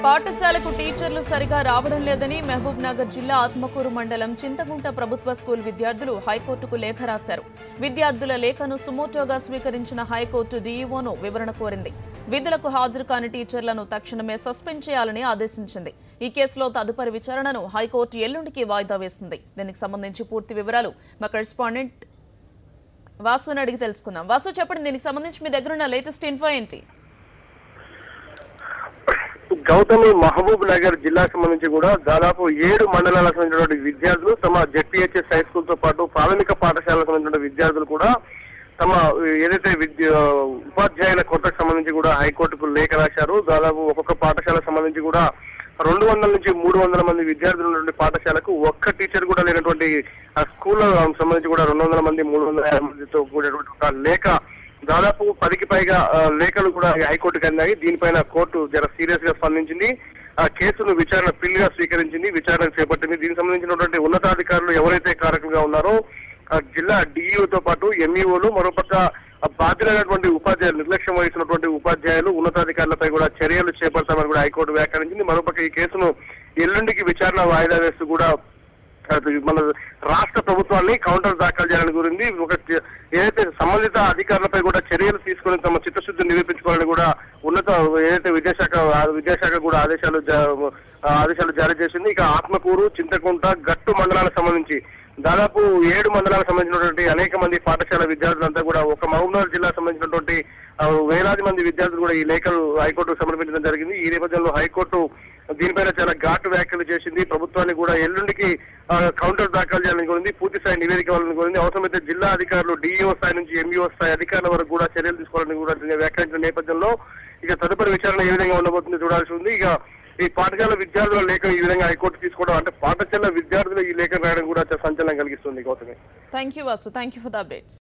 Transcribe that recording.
పాఠశాలకు టీచర్లు సరిగా రావడం లేదని మహబూబ్ నగర్ జిల్లా ఆత్మకూరు మండలం చింతగుంట ప్రభుత్వ స్కూల్ విద్యార్థులు హైకోర్టుకు లేఖ రాశారు. విద్యార్థుల లేఖను సుమోటోగా స్వీకరించిన హైకోర్టు డీఈఓను వివరణ కోరింది. విధులకు హాజరు కాని టీచర్లను తక్షణమే సస్పెండ్ చేయాలని ఆదేశించింది. ఈ కేసులో తదుపరి విచారణను హైకోర్టు ఎల్లుండికి వాయిదా వేసింది. దీనికి సంబంధించి పూర్తి వివరాలు మా కరెస్పాండెంట్ వాసుని అడిగి తెలుసుకుందాం. వాసు, చెప్పండి, దీనికి సంబంధించి మీ దగ్గర ఉన్న లేటెస్ట్ ఇన్ఫో ఏంటి? గౌతమి మహబూబ్ నగర్ జిల్లాకు సంబంధించి కూడా దాదాపు 7 మండలాలకు సంబంధించినటువంటి విద్యార్థులు తమ జెడ్పీహెచ్ఎస్ హై స్కూల్ తో పాటు ప్రాథమిక పాఠశాలకు సంబంధించిన విద్యార్థులు కూడా తమ ఏదైతే ఉపాధ్యాయుల కొత్తకు సంబంధించి కూడా హైకోర్టుకు లేఖ రాశారు. దాదాపు ఒక్కొక్క పాఠశాలకు సంబంధించి కూడా 200 నుంచి 300 మంది విద్యార్థులు ఉన్నటువంటి పాఠశాలకు ఒక్క టీచర్ కూడా లేనటువంటి స్కూల్ సంబంధించి కూడా 200 మంది 350 మందితో కూడినటువంటి ఒక లేఖ దాదాపు 10కి పైగా లేఖలు కూడా హైకోర్టుకు అందాయి. దీనిపైన కోర్టు జర సీరియస్ గా స్పందించింది. ఆ కేసును విచారణ పిల్ గా స్వీకరించింది, విచారణ చేపట్టింది. దీనికి సంబంధించినటువంటి ఉన్నతాధికారులు ఎవరైతే కారకులుగా ఉన్నారో జిల్లా డిఈఓతో పాటు ఎంఈఓలు, మరోపక్క బాధ్యులైనటువంటి ఉపాధ్యాయులు, నిర్లక్ష్యం వహిస్తున్నటువంటి ఉపాధ్యాయులు, ఉన్నతాధికారులపై కూడా చర్యలు చేపడతామని కూడా హైకోర్టు వ్యాఖ్యానించింది. మరోపక్క ఈ కేసును ఎల్లుండికి విచారణ వాయిదా వేస్తూ కూడా మన రాష్ట్ర ప్రభుత్వాన్ని కౌంటర్ దాఖలు చేయాలని కోరింది. ఏదైతే సంబంధిత అధికారులపై కూడా చర్యలు తీసుకుని తమ చిత్తశుద్ధి నిరూపించుకోవాలని కూడా ఏదైతే విద్యాశాఖ కూడా ఆదేశాలు జారీ చేసింది. ఇక ఆత్మకూరు, చింతకుంట, గట్టు మండలాలకు సంబంధించి దాదాపు 7 మండలాలకు సంబంధించినటువంటి అనేక మంది పాఠశాల విద్యార్థులంతా కూడా ఒక మహబూబ్నగర్ జిల్లాకు సంబంధించినటువంటి వేలాది మంది విద్యార్థులు కూడా ఈ లేఖలు హైకోర్టుకు సమర్పించడం జరిగింది. ఈ నేపథ్యంలో హైకోర్టు దీనిపైన చాలా ఘాటు వ్యాఖ్యలు చేసింది. ప్రభుత్వాన్ని కూడా ఎల్లుండికి కౌంటర్ దాఖలు చేయాలని కోరింది, పూర్తి స్థాయి నివేదిక ఇవ్వాలని కోరింది. అవసరమైతే జిల్లా అధికారులు డిఈఓ స్థాయి నుంచి ఎంఈఓ స్థాయి అధికారుల వరకు కూడా చర్యలు తీసుకోవాలని కూడా వ్యాఖ్యానించిన నేపథ్యంలో ఇక తదుపరి విచారణ ఏ విధంగా ఉండబోతుందో చూడాల్సి ఉంది. ఇక ఈ పాఠశాల విద్యార్థుల లేఖ ఈ విధంగా హైకోర్టు తీసుకోవడం అంటే పాఠశాల విద్యార్థులు ఈ లేఖ రాయడం కూడా సంచలనం కలిగిస్తుంది. Gautami, thank you Vasu, thank you for the updates.